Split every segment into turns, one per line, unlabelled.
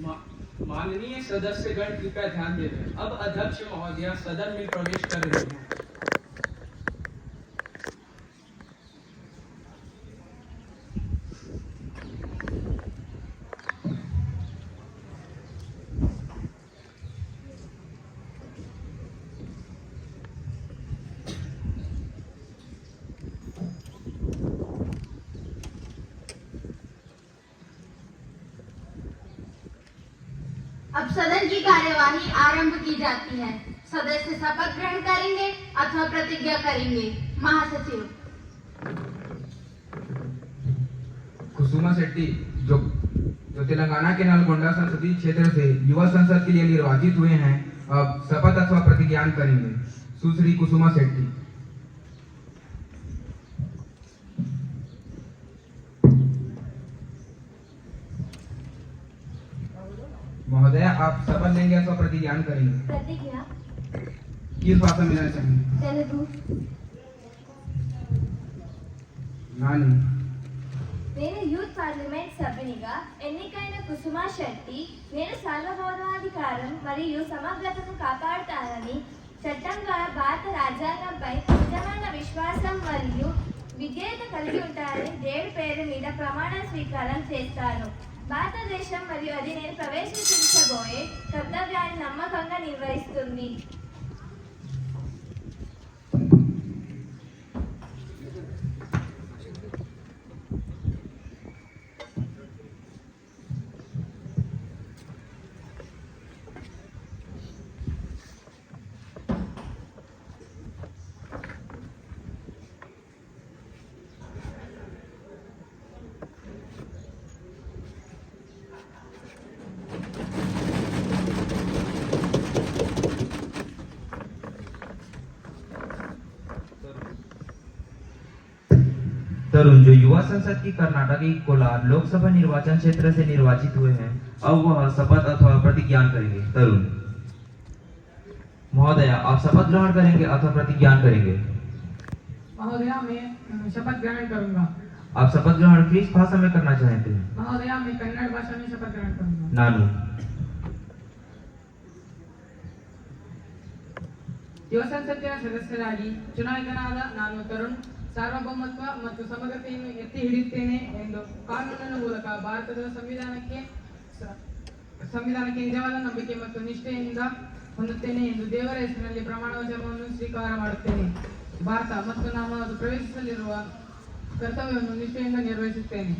माननीय सदस्यगण कृपया ध्यान देवें। अब अध्यक्ष महोदया सदन में प्रवेश कर रहे हैं।
अब सदन की कार्यवाही आरंभ की जाती है। सदस्य शपथ ग्रहण करेंगे अथवा प्रतिज्ञा करेंगे। महासचिव
कुसुमा शेट्टी जो तेलंगाना के नलगोंडा संसदीय क्षेत्र से युवा संसद के लिए निर्वाचित हुए हैं, अब शपथ अथवा प्रतिज्ञा करेंगे। सुश्री कुसुमा शेट्टी। महोदय, आप शपथ लेंगे अथवा प्रतिज्ञा करेंगे?
प्रतिज्ञा।
किस भाषा में लेना चाहेंगे?
तेलुगु।
नानी।
నేను యూత్ పార్లమెంట్ సభ్యునిగా ఎన్నికైన కుసుమా శెట్టి నేను సార్వభౌమాధికారం మరియు సమగ్రతను కాపాడుతానని చట్టం ద్వారా భారత రాజ్యాంగంపై నిజమైన విశ్వాసం మరియు విధేయత కలిగి ఉంటానని దేవుడి పేరు మీద ప్రమాణ స్వీకారం చేస్తాను. భారతదేశం మరియు అది నేను ప్రవేశించబోయే కర్తవ్యాన్ని నమ్మకంగా నిర్వహిస్తుంది.
तरुण जो युवा संसद की कर्नाटक की कोलार लोकसभा निर्वाचन क्षेत्र से निर्वाचित हुए हैं, अब वह शपथ अथवा प्रतिज्ञा करेंगे। तरुण महोदया, आप शपथ ग्रहण करेंगे अथवा प्रतिज्ञा करेंगे?
महोदया, मैं शपथ ग्रहण करूंगा।
आप शपथ ग्रहण किस भाषा में करना चाहते हैं?
महोदया, मैं कन्नड़ भाषा में शपथ ग्रहण करूंगा।
नानू।
ಯುವ ಸಂಸತ್ತಿನ ಸದಸ್ಯರಾಗಿ ಚುನಾಯಿತನಾದ ನಾನು ತರುಣ್ ಸಾರ್ವಭೌಮತ್ವ ಮತ್ತು ಸಮಗ್ರತೆಯನ್ನು ಎತ್ತಿ ಹಿಡಿಯುತ್ತೇನೆ ಎಂದು ಕಾನೂನಿನ ಮೂಲಕ ಭಾರತದ ಸಂವಿಧಾನಕ್ಕೆ ನಿಜವಾದ ನಂಬಿಕೆ ಮತ್ತು ನಿಷ್ಠೆಯಿಂದ ಹೊಂದುತ್ತೇನೆ ಎಂದು ದೇವರ ಹೆಸರಿನಲ್ಲಿ ಪ್ರಮಾಣ ವಚನವನ್ನು ಸ್ವೀಕಾರ ಮಾಡುತ್ತೇನೆ. ಭಾರತ ಮತ್ತು ನಾನು ಅದು ಪ್ರವೇಶಿಸಲಿರುವ ಕರ್ತವ್ಯವನ್ನು ನಿಷ್ಠೆಯಿಂದ ನಿರ್ವಹಿಸುತ್ತೇನೆ.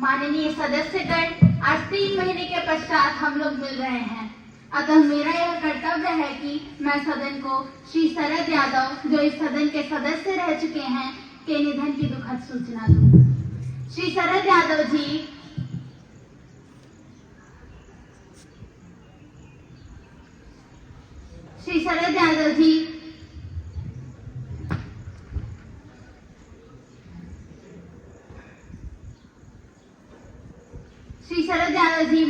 माननीय सदस्यगण, आज 3 महीने के पश्चात हम लोग मिल रहे हैं। अतः मेरा यह कर्तव्य है कि मैं सदन को श्री शरद यादव, जो इस सदन के सदस्य रह चुके हैं, के निधन की दुखद सूचना दूं। श्री शरद यादव जी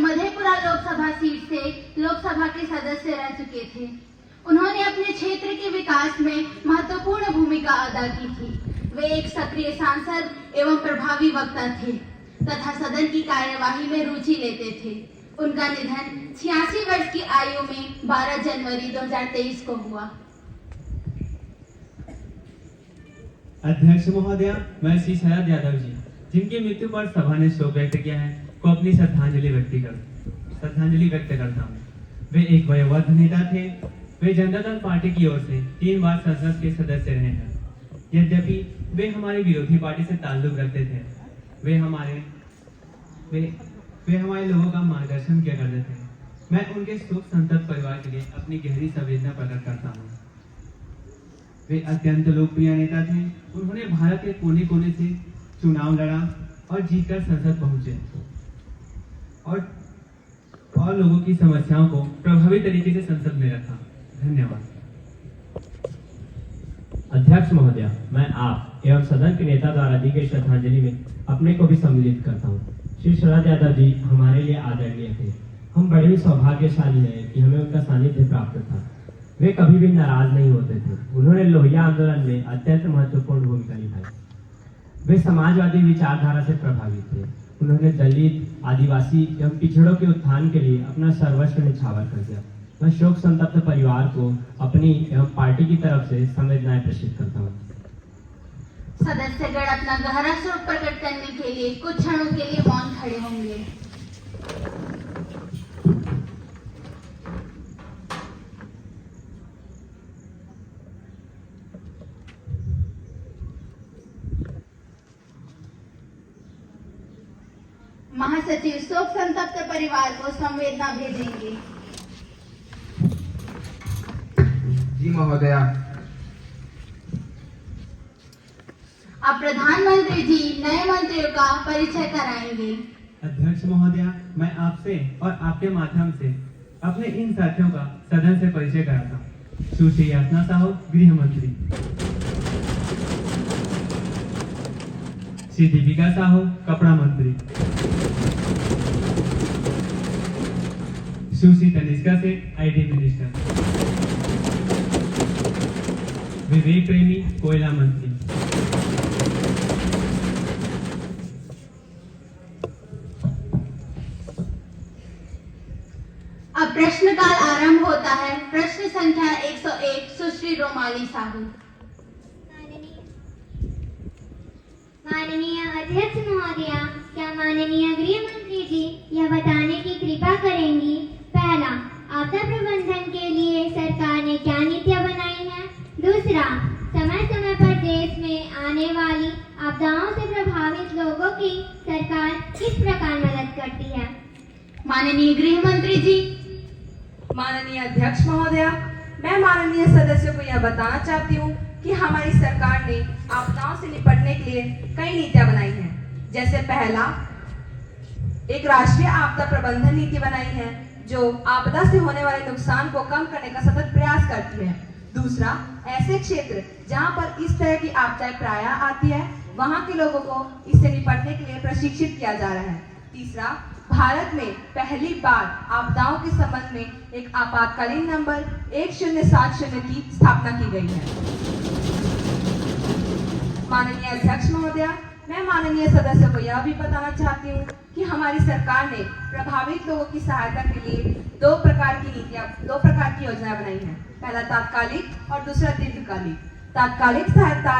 मधेपुरा लोकसभा सीट से लोकसभा के सदस्य रह चुके थे। उन्होंने अपने क्षेत्र के विकास में महत्वपूर्ण भूमिका अदा की थी। वे एक सक्रिय सांसद एवं प्रभावी वक्ता थे तथा सदन की कार्यवाही में रुचि लेते थे। उनका निधन 86 वर्ष की आयु में 12 जनवरी 2023 को हुआ।
अध्यक्ष महोदया, मैं श्री शरद यादव जी, जिनकी मृत्यु पर सभा ने शोक व्यक्त किया है, को अपनी श्रद्धांजलि व्यक्त करता हूँ। वे एक वयोवृद्ध नेता थे। वे जनता दल पार्टी की ओर से 3 बार संसद के सदस्य रहे हैं। यद्यपि वे हमारी विरोधी पार्टी से ताल्लुक रखते थे, वे हमारे लोगों का मार्गदर्शन किया करते थे। मैं उनके शोक संतप्त परिवार के लिए अपनी गहरी संवेदना प्रकट करता हूँ। वे अत्यंत लोकप्रिय नेता थे। उन्होंने भारत के कोने कोने से चुनाव लड़ा और जीतकर संसद पहुंचे और लोगों की समस्याओं को प्रभावी तरीके से संसद में रखा। धन्यवाद।
अध्यक्ष महोदय, मैं आप एवं सदन के नेता द्वारा दी गई श्रद्धांजलि में अपने को भी सम्मिलित करता हूँ। श्री शरद यादव जी हमारे लिए आदरणीय थे। हम बड़े ही सौभाग्यशाली हैं कि हमें उनका सानिध्य प्राप्त था। वे कभी भी नाराज नहीं होते थे। उन्होंने लोहिया आंदोलन में अत्यंत महत्वपूर्ण भूमिका निभाई। वे समाजवादी विचारधारा से प्रभावित थे। उन्होंने दलित, आदिवासी एवं पिछड़ों के उत्थान के लिए अपना सर्वस्व न्यौछावर कर दिया। मैं शोक संतप्त परिवार को अपनी एवं पार्टी की तरफ से संवेदनाएं प्रेषित करता हूँ।
सदस्यगण अपना गहरा शोक प्रकट करने के लिए कुछ क्षणों के लिए मौन खड़े होंगे। महासचिव शोक संतप्त परिवार को संवेदना भेजेंगे।
जी महोदया।
अब प्रधानमंत्री जी नए मंत्रियों का परिचय कराएंगे।
अध्यक्ष महोदया, मैं आपसे और आपके माध्यम से अपने इन साथियों का सदन से परिचय कराता हूँ। सुश्री यातना साहू, गृह मंत्री। श्री दीपिका साहू, कपड़ा मंत्री। सुश्री तनिष्का सेठ, आईटी मिनिस्टर। विवेक प्रेमी, कोयला मंत्री।
अब प्रश्नकाल आरंभ होता है। प्रश्न संख्या 101 सुश्री रोमाली साहू।
माननीय अध्यक्ष महोदया, क्या माननीय गृह मंत्री जी यह बताने की कृपा करेंगी, पहला, आपदा प्रबंधन के लिए सरकार ने क्या नीतियां बनाई हैं? दूसरा, समय समय पर देश में आने वाली आपदाओं से प्रभावित लोगों की सरकार किस प्रकार मदद करती है?
माननीय गृह मंत्री जी।
माननीय अध्यक्ष महोदया, मैं माननीय सदस्यों को यह बताना चाहती हूँ कि हमारी सरकार ने आपदाओं से निपटने के लिए कई नीतियां बनाई हैं। जैसे पहला, एक राष्ट्रीय आपदा प्रबंधन नीति बनाई है जो आपदा से होने वाले नुकसान को कम करने का सतत प्रयास करती है। दूसरा, ऐसे क्षेत्र जहां पर इस तरह की आपदाएं प्रायः आती है वहां के लोगों को इससे निपटने के लिए प्रशिक्षित किया जा रहा है। तीसरा, भारत में पहली बार आपदाओं के संबंध में एक आपातकालीन नंबर 1070 की स्थापना की गई है। माननीय अध्यक्ष महोदया, मैं माननीय सदस्यों को यह भी बताना चाहती हूँ कि हमारी सरकार ने प्रभावित लोगों की सहायता के लिए दो प्रकार की योजनाएं बनाई हैं। पहला तात्कालिक और दूसरा दीर्घकालिक। तात्कालिक सहायता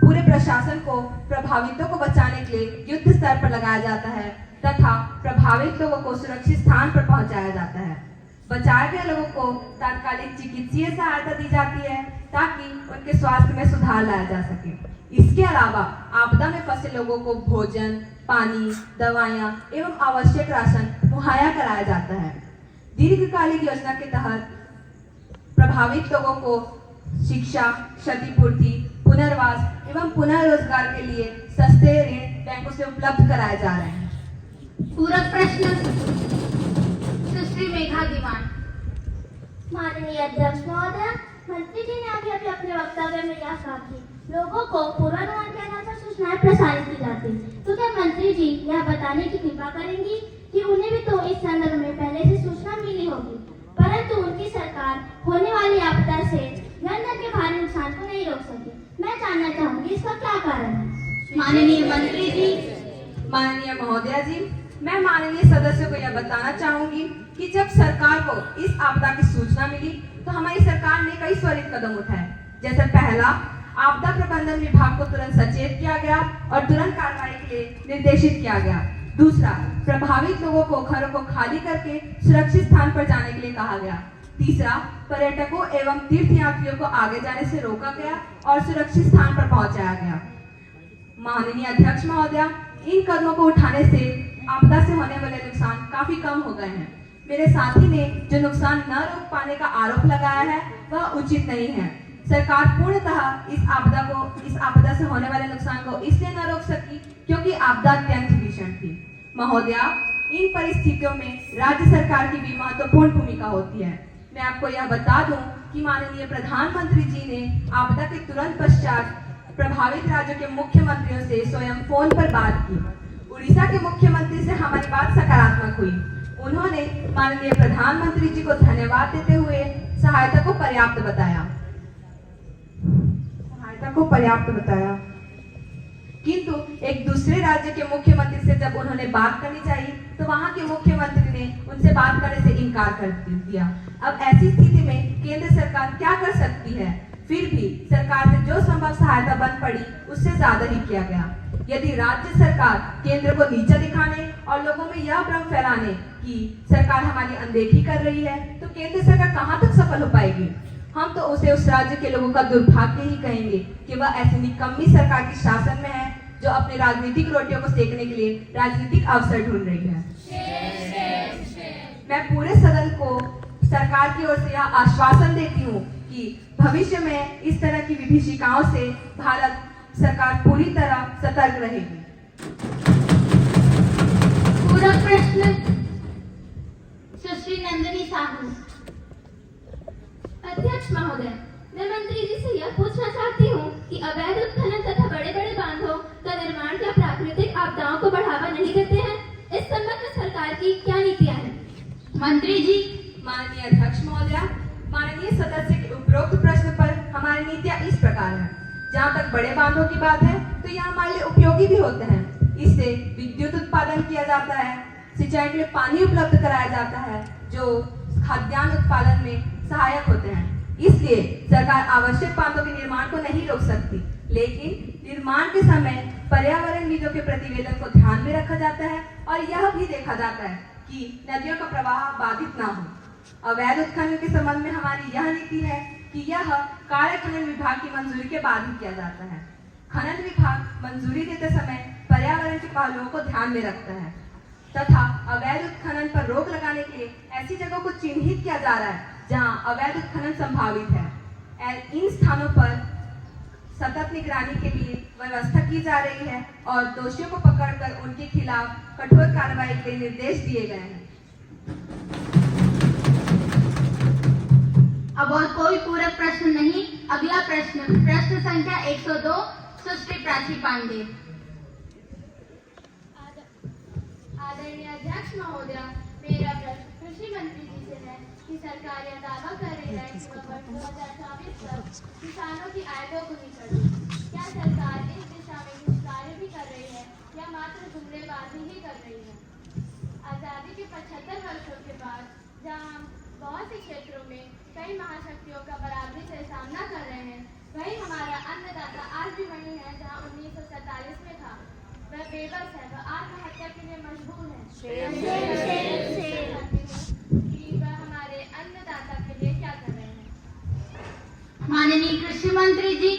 पूरे प्रशासन को प्रभावितों को बचाने के लिए युद्ध स्तर पर लगाया जाता है तथा प्रभावित लोगों को सुरक्षित स्थान पर पहुंचाया जाता है। बचाए गए लोगों को तात्कालिक चिकित्सीय सहायता दी जाती है ताकि उनके स्वास्थ्य में सुधार लाया जा सके। इसके अलावा आपदा में फंसे लोगों को भोजन, पानी, दवाइयाँ एवं आवश्यक राशन मुहैया कराया जाता है। दीर्घकालिक योजना के तहत प्रभावित लोगों को शिक्षा, क्षतिपूर्ति, पुनर्वास एवं पुनर्रोजगार के लिए सस्ते ऋण बैंकों से उपलब्ध कराए जा रहे हैं।
पूरक प्रश्न सुश्री मेघा दीवान।
माननीय अध्यक्ष महोदय, मंत्री जी ने अभी अपने वक्तव्य में यह कहा कि लोगों को पूर्वानुमान के आधार पर सूचनाएं प्रसारित की जाती हैं। तो क्या मंत्री जी यह बताने की कृपा करेंगी कि उन्हें भी तो इस संदर्भ में पहले से सूचना मिली होगी, परंतु उनकी सरकार होने वाली आपदा से जनधन के भारी नुकसान को नहीं रोक सकी। मैं जानना चाहूंगी इसका क्या कारण है?
माननीय मंत्री जी।
माननीय महोदया जी, मैं माननीय सदस्यों को यह बताना चाहूंगी कि जब सरकार को इस आपदा की सूचना मिली तो हमारी सरकार ने कई त्वरित कदम उठाए। जैसे पहला, आपदा प्रबंधन विभाग को तुरंत सचेत किया गया और तुरंत कार्रवाई के लिए निर्देशित किया गया। दूसरा, प्रभावित लोगों को घरों को खाली करके सुरक्षित स्थान पर जाने के लिए कहा गया। तीसरा, पर्यटकों एवं तीर्थयात्रियों को आगे जाने से रोका गया और सुरक्षित स्थान पर पहुंचाया गया। माननीय अध्यक्ष महोदया, इन कदमों को उठाने से आपदा से होने वाले नुकसान काफी कम हो गए हैं। मेरे साथी ने जो नुकसान न रोक पाने का आरोप लगाया है वह उचित नहीं है। सरकार पूर्णतः इस आपदा से होने वाले नुकसान को इसलिए न रोक सकी क्योंकि आपदा अत्यंत भीषण थी। महोदया, इन परिस्थितियों में राज्य सरकार की भी महत्वपूर्ण भूमिका होती है। मैं आपको यह बता दूं कि माननीय प्रधानमंत्री जी ने आपदा के तुरंत पश्चात प्रभावित राज्यों के मुख्यमंत्रियों से स्वयं फोन पर बात की। उड़ीसा के मुख्यमंत्री से हमारी बात सकारात्मक हुई। उन्होंने माननीय प्रधानमंत्री जी को धन्यवाद देते हुए सहायता को पर्याप्त बताया। किंतु एक दूसरे राज्य के मुख्यमंत्री से जब उन्होंने बात करनी चाहिए तो वहां के मुख्यमंत्री ने उनसे बात करने से इनकार कर दिया। अब ऐसी स्थिति में केंद्र सरकार क्या कर सकती है? फिर भी सरकार से जो संभव सहायता बन पड़ी उससे ज्यादा ही किया गया। यदि राज्य सरकार केंद्र को नीचा दिखाने और लोगों में यह भ्रम फैलाने कि सरकार हमारी अनदेखी कर रही है तो केंद्र सरकार कहां तक सफल हो पाएगी? हम तो उसे उस राज्य के लोगों का दुर्भाग्य ही कहेंगे कि वह ऐसी निकम्मी सरकार के शासन में है जो अपने राजनीतिक रोटियों को सेकने के लिए राजनीतिक अवसर ढूंढ रही है। मैं पूरे सदन को सरकार की ओर से यह आश्वासन देती हूँ कि भविष्य में इस तरह की विभीषिकाओं से भारत सरकार पूरी तरह सतर्क रहेगी।
पूरा प्रश्न सुश्री नंदिनी साहू।
अध्यक्ष महोदय, मैं मंत्री जी से यह पूछना चाहती हूँ कि अवैध उत्खनन तथा बड़े बड़े बांधों का निर्माण क्या प्राकृतिक आपदाओं को बढ़ावा नहीं देते हैं? इस संबंध में सरकार की क्या नीतियाँ हैं?
मंत्री जी।
माननीय अध्यक्ष महोदय, माननीय सदस्य के उपरोक्त प्रश्न पर हमारी नीतियाँ इस प्रकार है। जहाँ तक बड़े बांधों की बात है तो यह हमारे लिए उपयोगी भी होते हैं। इससे विद्युत उत्पादन किया जाता है, सिंचाई के लिए पानी उपलब्ध कराया जाता है जो खाद्यान्न उत्पादन में सहायक होते हैं। इसलिए सरकार आवश्यक बांधों के निर्माण को नहीं रोक सकती, लेकिन निर्माण के समय पर्यावरण नीतियों के प्रतिवेदन को ध्यान में रखा जाता है और यह भी देखा जाता है कि नदियों का प्रवाह बाधित ना हो। अवैध उत्खनन के संबंध में हमारी यह नीति है कि यह कार्य खनन विभाग की मंजूरी के बाद ही किया जाता है। खनन विभाग मंजूरी देते समय पर्यावरण के पहलुओं को ध्यान में रखता है तथा अवैध उत्खनन पर रोक लगाने के लिए ऐसी जगहों को चिन्हित किया जा रहा है जहां अवैध उत्खनन संभावित है। इन स्थानों पर सतत निगरानी के लिए व्यवस्था की जा रही है और दोषियों को पकड़कर उनके खिलाफ कठोर कार्रवाई के निर्देश दिए गए हैं।
अब और कोई पूरक प्रश्न नहीं। अगला प्रश्न संख्या 102 सुश्री प्राची पांडे।
आदरणीय अध्यक्ष महोदय, मेरा प्रश्न कृषि मंत्री जी से है कि सरकार यह दावा कर रही है कि वह वर्ष 2024 तक किसानों की आय दोगुनी करेगी। क्या सरकार इस दिशा में कुछ कार्य भी कर रही है या मात्र जुमलेबाजी ही कर रही है? आजादी के 75 वर्षों के बाद जहां हम बहुत से क्षेत्रों में कई महाशक्तियों का बराबरी से सामना कर रहे हैं, वही हमारा अन्नदाता आज भी वही है जहां 1947 में था। वह बेबस है, वह आत्महत्या के लिए मजबूर है। कि वह हमारे अन्नदाता के लिए क्या कर रहे हैं?
माननीय कृषि मंत्री जी।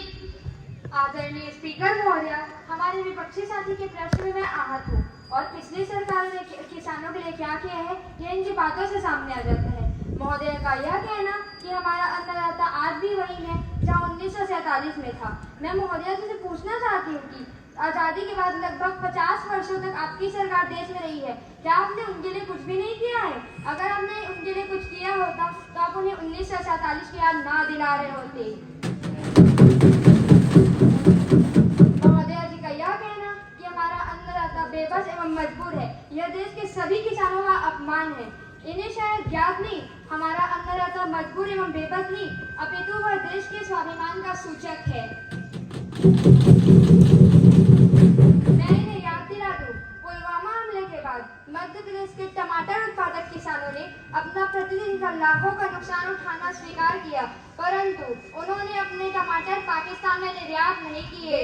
आदरणीय स्पीकर महोदय, हमारे विपक्षी साथी के प्रश्न में मैं आहत हूँ और पिछली सरकार ने किसानों के लिए क्या किया है यह इनकी बातों से सामने आ जाता है। महोदय का यह कहना कि हमारा अन्नदाता आज भी वही है जहाँ 1947 में था। मैं महोदय से पूछना चाहती हूँ कि आजादी के बाद लगभग 50 वर्षों तक आपकी सरकार देश में रही है, क्या आपने उनके लिए कुछ भी नहीं किया है? अगर आपने उनके लिए कुछ किया होता तो आप उन्हें 1947 की याद ना दिला रहे होते। महोदय जी का यह कहना कि हमारा अन्नदाता बेबस एवं मजबूर है, यह देश के सभी किसानों का अपमान है। इन्हें शायद ज्ञात नहीं, हमारा अन्नदाता मजबूर एवं बेबस नहीं अपितु वह देश के स्वाभिमान का सूचक है। मैं इन्हें याद दिला दूं, पुलवामा हमले के बाद मध्य प्रदेश के टमाटर उत्पादक किसानों ने अपना प्रतिदिन का लाखों का नुकसान उठाना स्वीकार किया, परंतु उन्होंने अपने टमाटर पाकिस्तान में निर्यात नहीं किए।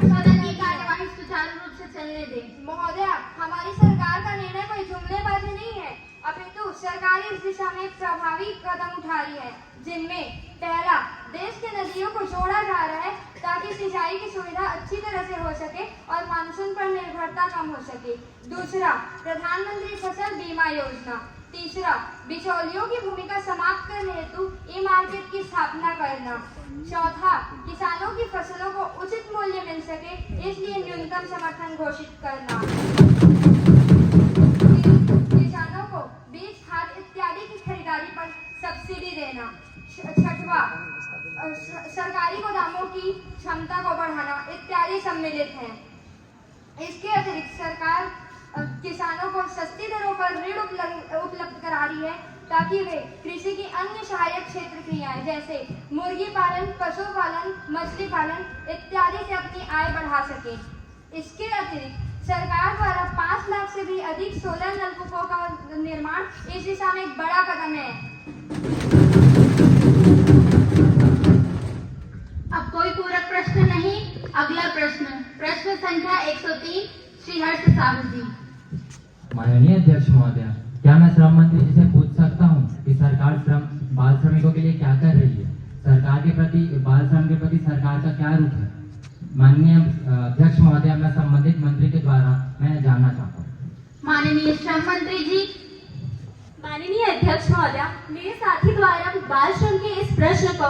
सदन की कार्यवाही सुचारू रूप से चलने दें।
महोदय, हमारी सरकार का निर्णय कोई जुमलेबाजी नहीं है, अपितु सरकार इस दिशा में प्रभावी कदम उठा रही है, जिनमें पहला, देश के नदियों को जोड़ा जा रहा है ताकि सिंचाई की सुविधा अच्छी तरह से हो सके और मानसून पर निर्भरता कम हो सके। दूसरा, प्रधानमंत्री फसल बीमा योजना। तीसरा, बिचौलियों की भूमिका समाप्त करने हेतु ई मार्केट की स्थापना करना। चौथा, किसानों की फसलों को उचित मूल्य मिल सके इसलिए न्यूनतम समर्थन घोषित करना। किसानों को बीज, खाद इत्यादि की खरीदारी पर सब्सिडी देना। छठवा, सरकारी गोदामों की क्षमता को बढ़ाना इत्यादि सम्मिलित हैं। इसके अतिरिक्त सरकार किसानों को सस्ती दरों पर ऋण उपलब्ध करा रही है ताकि वे कृषि की अन्य सहायक क्षेत्र क्रियाएं जैसे मुर्गी पालन, पशुपालन, मछली पालन इत्यादि से अपनी आय बढ़ा सके। इसके अतिरिक्त सरकार द्वारा 5 लाख से भी अधिक सोलर नलकूपों का निर्माण इस दिशा में एक बड़ा कदम है।
अब कोई पूरक प्रश्न नहीं। अगला प्रश्न, प्रश्न संख्या 103, श्री हर्ष साहू जी।
माननीय अध्यक्ष महोदय, क्या मैं श्रम मंत्री जी से पूछ सकता हूँ कि सरकार बाल श्रमिकों के लिए क्या कर रही है? सरकार के प्रति, बाल श्रम के प्रति सरकार का क्या रुख है? माननीय अध्यक्ष महोदय, मैं संबंधित मंत्री के द्वारा मैं जानना चाहता हूँ।
माननीय श्रम मंत्री जी।
माननीय अध्यक्ष महोदय, मेरे साथी द्वारा बाल श्रम के इस प्रश्न को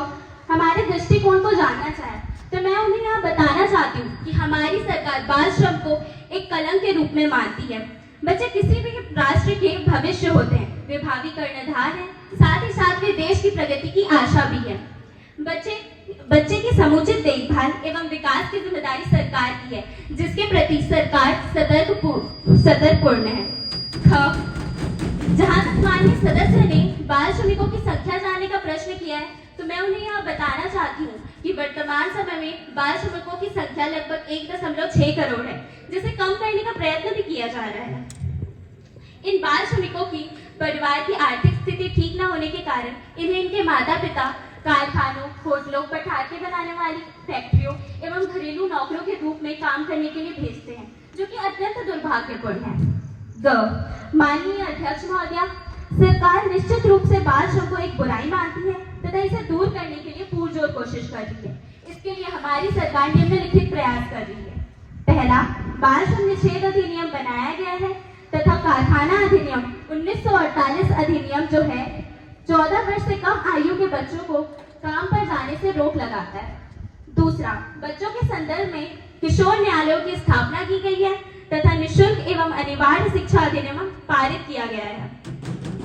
हमारे दृष्टिकोण को जानना चाहे तो मैं उन्हें यहाँ बताना चाहती हूँ कि हमारी सरकार बाल श्रम को एक कलंक के रूप में मानती है। बच्चे किसी भी राष्ट्र के भविष्य होते हैं, वे भावी कर्णधार हैं, साथ ही साथ वे देश की प्रगति की आशा भी है। बच्चे की समुचित देखभाल एवं विकास की जिम्मेदारी सरकार की है, जिसके प्रति सरकार सतर्कपूर्ण है। जहाँ तक माननीय सदस्य ने बाल श्रमिकों की संख्या जानने का प्रश्न किया है तो मैं उन्हें यहाँ बताना चाहती हूँ कि वर्तमान समय में बाल श्रमिकों की संख्या लगभग 1.6 करोड़ है, जिसे कम करने का प्रयत्न भी किया जा रहा है। इन बाल श्रमिकों की परिवार की आर्थिक स्थिति ठीक न होने के कारण इन्हें इनके माता पिता कारखानों, होटलों, पटाखे बनाने वाली फैक्ट्रियों एवं घरेलू नौकरों के रूप में काम करने के लिए भेजते हैं, जो कि अत्यंत दुर्भाग्यपूर्ण है। माननीय अध्यक्ष महोदय, सरकार निश्चित रूप से बाल श्रम को एक बुराई मानती है तथा इसे दूर करने के लिए पुरजोर कोशिश कर रही है। इसके लिए हमारी सरकार निम्नलिखित प्रयास कर रही है। पहला, बाल श्रम निषेध अधिनियम बनाया गया है तथा कारखाना अधिनियम 1948 अधिनियम जो है 14 वर्ष से कम आयु के बच्चों को काम पर जाने से रोक लगाता है। दूसरा, बच्चों के संदर्भ में किशोर न्यायालयों की स्थापना की गई है तथा निःशुल्क एवं अनिवार्य शिक्षा अधिनियम पारित किया गया है।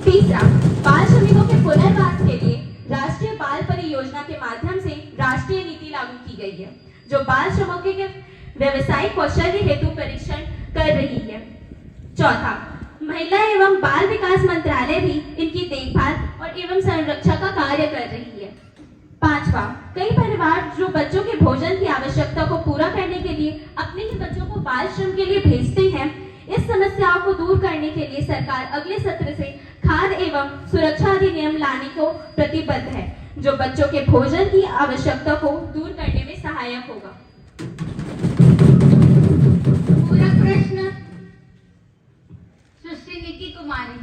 तीसरा, बाल श्रमिकों के पुनर्वास के लिए राष्ट्रीय बाल परियोजना के माध्यम से राष्ट्रीय नीति लागू की गई है, जो बाल श्रमिकों के व्यवसायिक कौशल हेतु परीक्षण कर रही है। चौथा, महिला एवं बाल विकास मंत्रालय भी इनकी देखभाल और एवं संरक्षा का कार्य कर रही है। पांचवा, कई परिवार जो बच्चों के भोजन की आवश्यकता को पूरा करने के लिए अपने ही बच्चों को बाल श्रम के लिए भेजते हैं। इस समस्याओं को दूर करने के लिए सरकार अगले सत्र से खाद्य एवं सुरक्षा अधिनियम लाने को प्रतिबद्ध है, जो बच्चों के भोजन की आवश्यकता को दूर करने में सहायक होगा।
पूरक प्रश्न, सुश्री निकी कुमारी।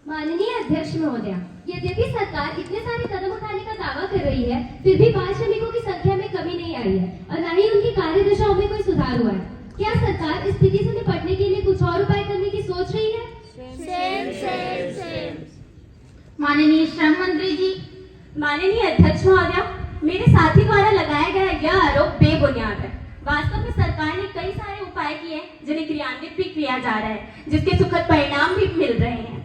माननीय अध्यक्ष महोदय, यद्यपि सरकार इतने सारे कदम उठाने का दावा कर रही है, फिर भी बाल श्रमिकों की संख्या में कमी नहीं आई है और न ही उनकी कार्यदशाओं में कोई सुधार हुआ है। क्या सरकार इस स्थिति से निपटने के लिए कुछ और उपाय करने की सोच रही है?
माननीय श्रम मंत्री जी।
माननीय अध्यक्ष महोदय, मेरे साथी द्वारा लगाया गया यह आरोप बेबुनियाद है। वास्तव में सरकार ने कई सारे उपाय किए जिन्हें क्रियान्वित भी किया जा रहा है, जिसके सुखद परिणाम भी मिल रहे हैं।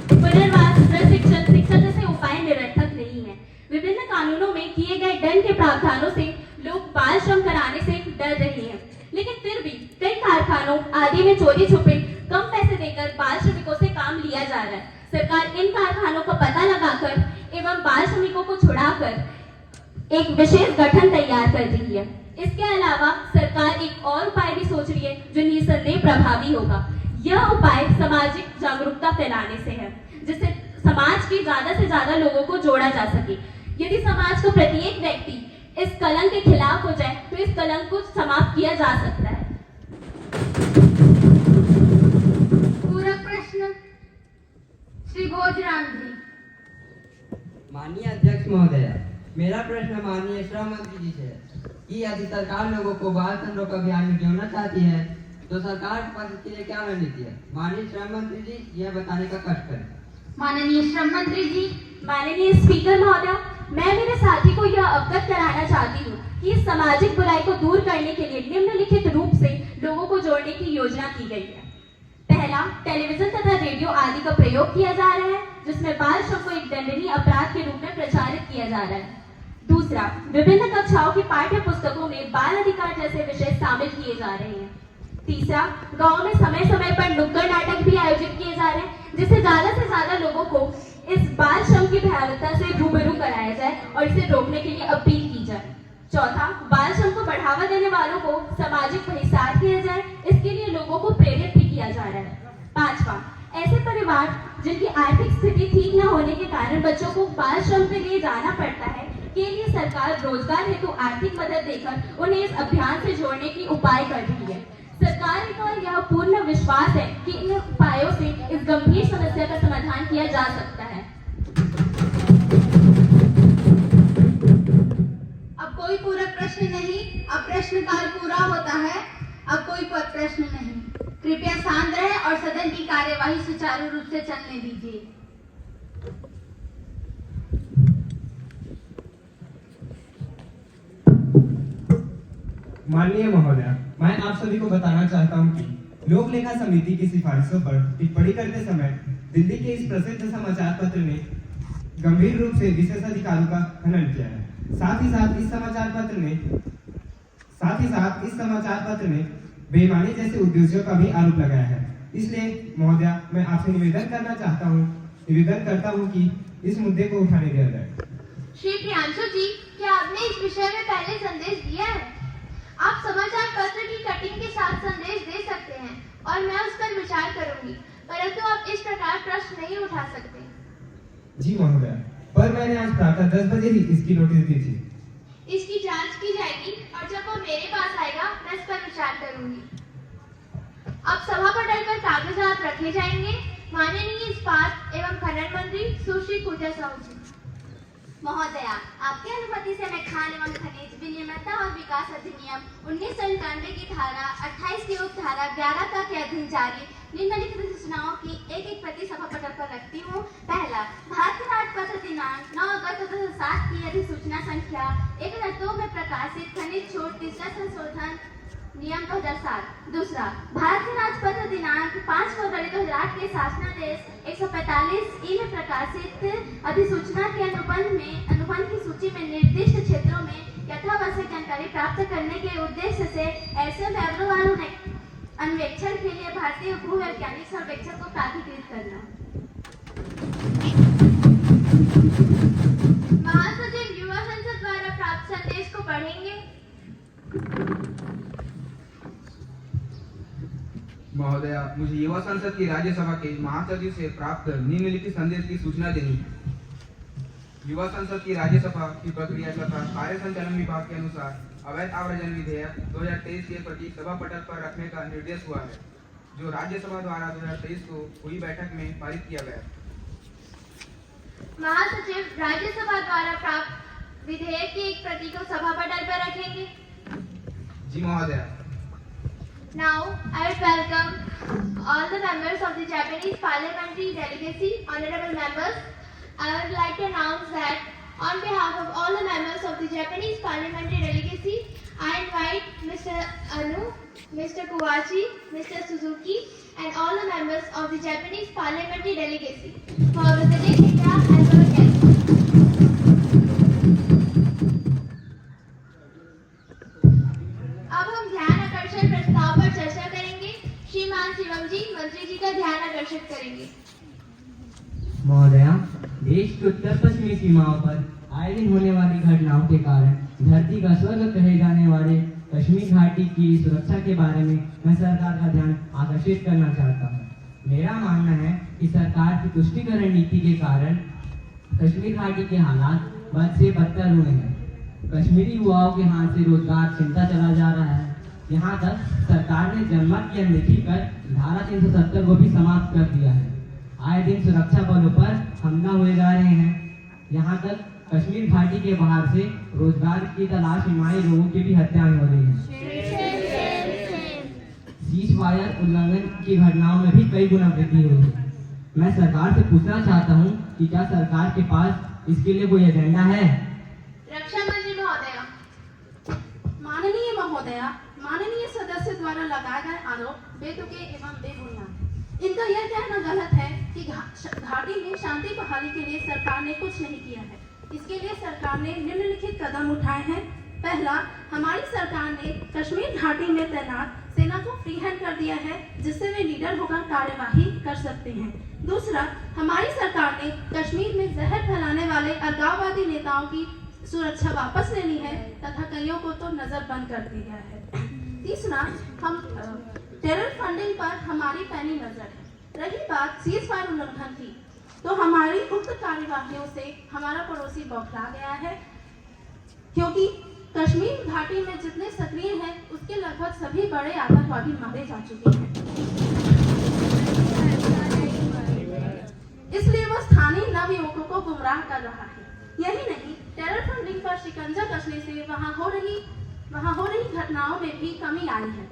पुनर्वास, प्रशिक्षण, शिक्षा जैसे उपाय निरर्थक नहीं है। विभिन्न कानूनों में किए गए दंड के प्रावधानों से लोग बाल श्रम कराने से डर रहे हैं, लेकिन फिर भी कई कारखानों आदि में चोरी छुपे कम पैसे देकर बाल श्रमिकों से काम लिया जा रहा है। सरकार इन कारखानों का पता लगाकर एवं बाल श्रमिकों को छुड़ाकर एक विशेष गठन तैयार कर रही है। इसके अलावा सरकार एक और उपाय भी सोच रही है जो निसंदेह प्रभावी होगा। यह उपाय सामाजिक जागरूकता फैलाने से है, जिससे समाज के ज्यादा से ज्यादा लोगों को जोड़ा जा सके। यदि समाज का प्रत्येक व्यक्ति इस कलंक के खिलाफ हो जाए तो इस कलंक को समाप्त किया जा सकता है।
पूरक प्रश्न, श्री भोजराम जी।
माननीय अध्यक्ष महोदय, मेरा प्रश्न माननीय श्रम मंत्री जी से कि यदि सरकार लोगों को बाल संरक्षण अभियान में जोड़ना चाहती है तो सरकार के पास इसके लिए क्या रणनीति है? माननीय श्रम मंत्री जी यह बताने का कष्ट करें।
माननीय श्रम मंत्री जी।
माननीय स्पीकर महोदय, मैं मेरे साथी को यह अवगत कराना चाहती हूँ कि इस सामाजिक बुराई को दूर करने के लिए निम्नलिखित रूप से लोगों को जोड़ने की योजना की गई है। पहला, टेलीविजन तथा रेडियो आदि का प्रयोग किया जा रहा है, जिसमें बाल श्रम को एक दंडनीय अपराध के रूप में प्रचारित किया जा रहा है। दूसरा, विभिन्न कक्षाओं की पाठ्य पुस्तकों में बाल अधिकार जैसे विषय शामिल किए जा रहे हैं। तीसरा, गाँव में समय समय पर नुक्कड़ नाटक भी आयोजित किए जा रहे हैं, जिससे ज्यादा से ज्यादा लोगों को इस बाल श्रम की भयावहता से रूबरू कराया जाए और इसे रोकने के लिए अपील की जाए। चौथा, बाल श्रम को बढ़ावा देने वालों को सामाजिक बहिष्कार किया जाए, इसके लिए लोगों को प्रेरित भी किया जा रहा है। पांचवा, ऐसे परिवार जिनकी आर्थिक स्थिति ठीक न होने के कारण बच्चों को बाल श्रम के लिए जाना पड़ता है, के लिए सरकार रोजगार हेतु आर्थिक मदद देकर उन्हें इस अभियान से जोड़ने की उपाय कर रही है। सरकार का यह पूर्ण विश्वास है कि इन उपायों से इस गंभीर समस्या का समाधान किया जा सकता है।
अब कोई पूरक प्रश्न नहीं, अब प्रश्नकाल पूरा होता है। अब कोई प्रश्न नहीं। कृपया शांत रहें और सदन की कार्यवाही सुचारू रूप से चलने दीजिए।
माननीय महोदय, मैं आप सभी को बताना चाहता हूं कि लोक लेखा समिति की सिफारिशों पर टिप्पणी करते समय दिल्ली के इस प्रसिद्ध समाचार पत्र ने गंभीर रूप से विशेषाधिकारों का हनन किया है। साथ ही साथ इस समाचार पत्र में बेईमानी जैसे उद्देश्यों का भी आरोप लगाया है। इसलिए महोदय, मैं आपसे निवेदन करता हूं कि इस मुद्दे को उठाने दिया जाए।
श्री प्रियांशु जी, क्या आपने इस विषय में पहले संदेश दिया है? आप समाचार पत्र की कटिंग के साथ संदेश दे सकते हैं और मैं उस पर विचार करूंगी, परंतु आप इस प्रकार प्रश्न नहीं उठा सकते।
जी महोदय, पर मैंने आज प्रातः 10 बजे ही इसकी नोटिस दी थी।
इसकी जांच की जाएगी और जब वो मेरे पास आएगा मैं इस पर विचार करूंगी। अब सभा पटल पर कागजात रखे जाएंगे। माननीय इस्पात एवं खनन मंत्री सुश्री पूजा साहू जी। महोदया, आपकी अनुमति से मैं खान एवं खनिज विनियमितता और विकास अधिनियम 1991 की धारा 28 की उप धारा 11 के अधीन जारी निम्नलिखित सूचनाओं की एक प्रति सभा पटल पर रखती हूँ। पहला, भारतीय राजपत्र दिनांक 9 अगस्त 2007 की अधिसूचना संख्या 102 में प्रकाशित खनिज छूट तीसरा संशोधन नियम 2007। दूसरा, भारतीय राजपत्र दिनांक 5 फरवरी 2008 के शासनादेश 145 में प्रकाशित अधिसूचना के अनुबंध की सूची में निर्दिष्ट क्षेत्रों में यथावश्यक जानकारी प्राप्त करने के उद्देश्य से ऐसे व्यवहारों अन्वेषण के लिए भारतीय भूवैज्ञानिक सर्वेक्षण को प्राधिकृत करना। महासचिव युवा संसद द्वारा प्राप्त संदेश को पढ़ेंगे।
महोदया, मुझे युवा संसद की राज्यसभा के महासचिव से प्राप्त निम्नलिखित संदेश की सूचना देनी है। युवा संसद की राज्यसभा की प्रक्रिया तथा कार्य संचालन विभाग के अनुसार अवैध आव्रजन विधेयक 2023 के प्रति सभा पटल पर रखने का निर्देश हुआ है, जो राज्यसभा द्वारा 2023 को हुई बैठक में पारित किया गया।
महासचिव, राज्यसभा द्वारा प्राप्त विधेयक की एक प्रति को सभा पटल पर रखेंगे।
जी महोदया।
Now, I would welcome all the members of the Japanese parliamentary delegacy. Honorable members, I would like to announce that on behalf of all the members of the Japanese parliamentary delegacy, I invite Mr. Anu, Mr. Kuwachi, Mr. Suzuki, and all the members of the Japanese parliamentary delegacy for visiting India as our guests. अब हम ध्यान आकर्षण प्रस्ताव पर चर्चा करेंगे। श्रीमान शिवम जी मंत्री जी का ध्यान आकर्षित करेंगे।
महोदया, देश की उत्तर पश्चिमी सीमाओं पर आए दिन होने वाली घटनाओं के कारण धरती का स्वर्ग कहे जाने वाले कश्मीर घाटी की सुरक्षा के बारे में मैं सरकार का ध्यान आकर्षित करना चाहता हूँ। मेरा मानना है कि सरकार की तुष्टीकरण नीति के कारण कश्मीर घाटी के हालात बद से बदतर हुए हैं। कश्मीरी युवाओं के हाथ से रोजगार छिनता चला जा रहा है। यहाँ तक सरकार ने जनमत की अनदेखी कर धारा 370 को भी समाप्त कर दिया है। आए दिन सुरक्षा बलों पर हमला हुए जा रहे हैं। यहाँ तक कश्मीर घाटी के बाहर से रोजगार की तलाश में आए लोगों की भी हत्याएं हो रही हैं। सीज फायर उल्लंघन की घटनाओं में भी कई गुना वृद्धि हुई है। मैं सरकार से पूछना चाहता हूँ कि क्या सरकार के पास इसके लिए कोई एजेंडा है?
रक्षा मंत्री महोदया, माननीय सदस्य द्वारा लगाए गए आरोप बेतुके एवं बेबुनियाद। इनका यह कहना गलत है कि घाटी में शांति बहाली के लिए सरकार ने कुछ नहीं किया है। इसके लिए सरकार ने निम्नलिखित कदम उठाए हैं। पहला, हमारी सरकार ने कश्मीर घाटी में तैनात सेना को फ्री हैंड कर दिया है, जिससे वे लीडर होकर कार्यवाही कर सकते हैं। दूसरा, हमारी सरकार ने कश्मीर में जहर फैलाने वाले अलगाववादी नेताओं की सुरक्षा वापस ले ली है तथा कईयों को तो नजरबंद कर दिया है। तीसरा, हम टेरर फंडिंग पर हमारी पैनी नजर है। रही बात सीज फायर उल्लंघन की, तो हमारी उक्त कार्यवाहियों से हमारा पड़ोसी बौखला गया है, क्योंकि कश्मीर घाटी में जितने सक्रिय हैं उसके लगभग सभी बड़े आतंकवादी मारे जा चुके हैं। इसलिए वह स्थानीय नवयुवकों को गुमराह कर रहा है। यही नहीं, टेरर फंडिंग पर शिकंजा कसने से वहां हो रही घटनाओं में भी कमी आई है।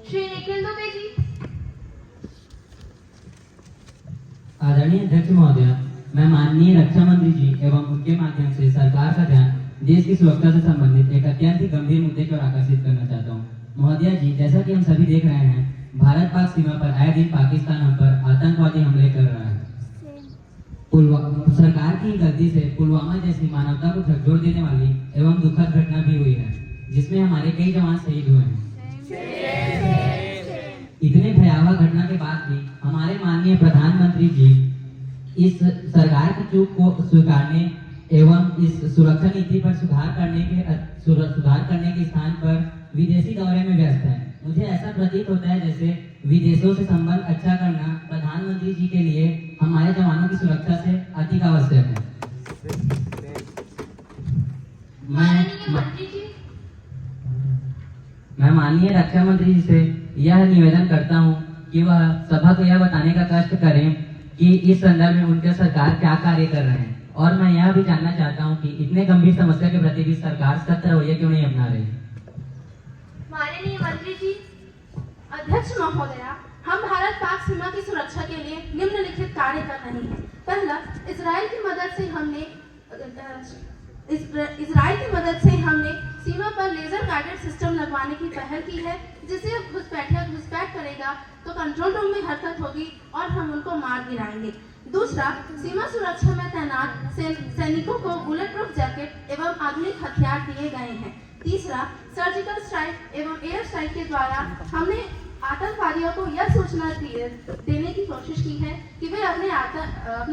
श्री निखिल दुबे जी।
आदरणीय अध्यक्ष महोदय, मैं माननीय रक्षा मंत्री जी एवं उनके माध्यम से सरकार का ध्यान देश की सुरक्षा से संबंधित एक अत्यंत ही गंभीर मुद्दे की ओर आकर्षित करना चाहता हूँ। महोदय जी, जैसा कि हम सभी देख रहे हैं, भारत पाक सीमा पर आए दिन पाकिस्तान हम पर आतंकवादी हमले कर रहा है। सरकार की गलती से पुलवामा जैसी मानवता को झकझोर देने वाली एवं दुखद घटना भी हुई है, जिसमें हमारे कई जवान शहीद हुए हैं। इतने भयावह घटना के बाद भी हमारे माननीय प्रधानमंत्री जी इस सरकार की चूक को स्वीकारने एवं इस सुरक्षा नीति पर सुधार करने के स्थान पर विदेशी दौरे में व्यस्त है। मुझे ऐसा प्रतीत होता है जैसे विदेशों से संबंध अच्छा करना प्रधानमंत्री जी के लिए हमारे जवानों की सुरक्षा से अति आवश्यक है। मैं माननीय रक्षा मंत्री जी से यह निवेदन करता हूं कि वह सभा को यह बताने का कष्ट करें कि इस संदर्भ में उनके सरकार क्या कार्य कर रहे हैं, और मैं यह भी जानना चाहता हूं कि इतने गंभीर समस्या के प्रति भी सरकार सख्त रवैया क्यों नहीं अपना रही।
माननीय मंत्री जी, अध्यक्ष महोदया, हम भारत पाक सीमा की सुरक्षा के लिए निम्नलिखित कार्य कर रहे हैं। पहला, इजराइल की मदद से हमने सीमा पर लेजर गाइडेड सिस्टम लगवाने की पहल की है, जिससे अब घुसपैठ करेगा तो कंट्रोल रूम में हरकत होगी और हम उनको मार गिराएंगे। दूसरा, सीमा सुरक्षा में तैनात सैनिकों को बुलेट प्रूफ जैकेट एवं आधुनिक हथियार दिए गए हैं। तीसरा, सर्जिकल स्ट्राइक एवं एयर स्ट्राइक के द्वारा हमने आतंकवादियों को यह सूचना देने की कोशिश की है कि वे अपने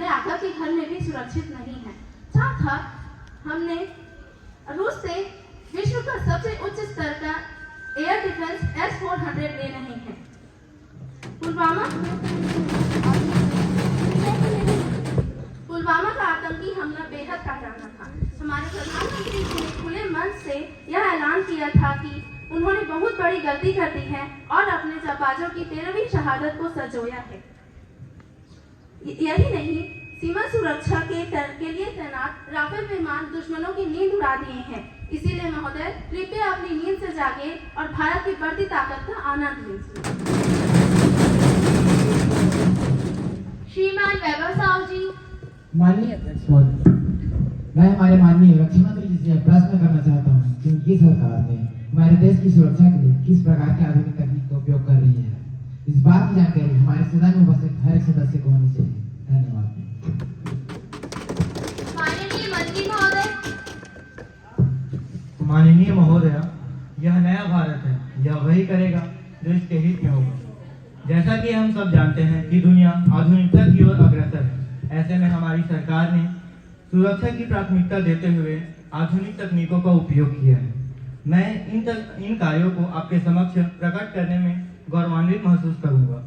आका के घर में भी सुरक्षित नहीं हैं। चौथा, हमने रूस से विश्व का सबसे उच्च स्तर का एयर डिफेंस S-400 ले रहे हैं। पुलवामा का आतंकी हमला बेहद काटाना था। हमारे प्रधानमंत्री जी ने खुले मन से यह ऐलान किया था कि उन्होंने बहुत बड़ी गलती कर दी है और अपने जाबाजों की 13वीं शहादत को सजोया है। यही नहीं, सीमा सुरक्षा के लिए तैनात राफेल विमान दुश्मनों की नींद उड़ा दिए हैं। इसीलिए महोदय, कृपया अपनी नींद से जागे और भारत की बढ़ती ताकत का आनंद लीजिए।
श्रीमान वैभव साहू जी।
माननीय अध्यक्ष महोदय, मैं हमारे माननीय रक्षा मंत्री जी से यह प्रश्न करना चाहता हूँ कि उनकी सरकार ने हमारे देश की सुरक्षा के लिए किस प्रकार की आधुनिक तकनीक का उपयोग कर रही है। इस बात की जानकारी हमारे सदन में उपस्थित हर एक सदस्य को होनी चाहिए। धन्यवाद।
माननीय मंत्री महोदय।
माननीय महोदया, यह नया भारत है, यह वही करेगा जो इसके हित में होगा। जैसा कि हम सब जानते हैं कि दुनिया आधुनिकता की ओर अग्रसर है, ऐसे में हमारी सरकार ने सुरक्षा की प्राथमिकता देते हुए आधुनिक तकनीकों का उपयोग किया है। मैं इन कार्यों को आपके समक्ष प्रकट करने में गौरवान्वित महसूस करूंगा।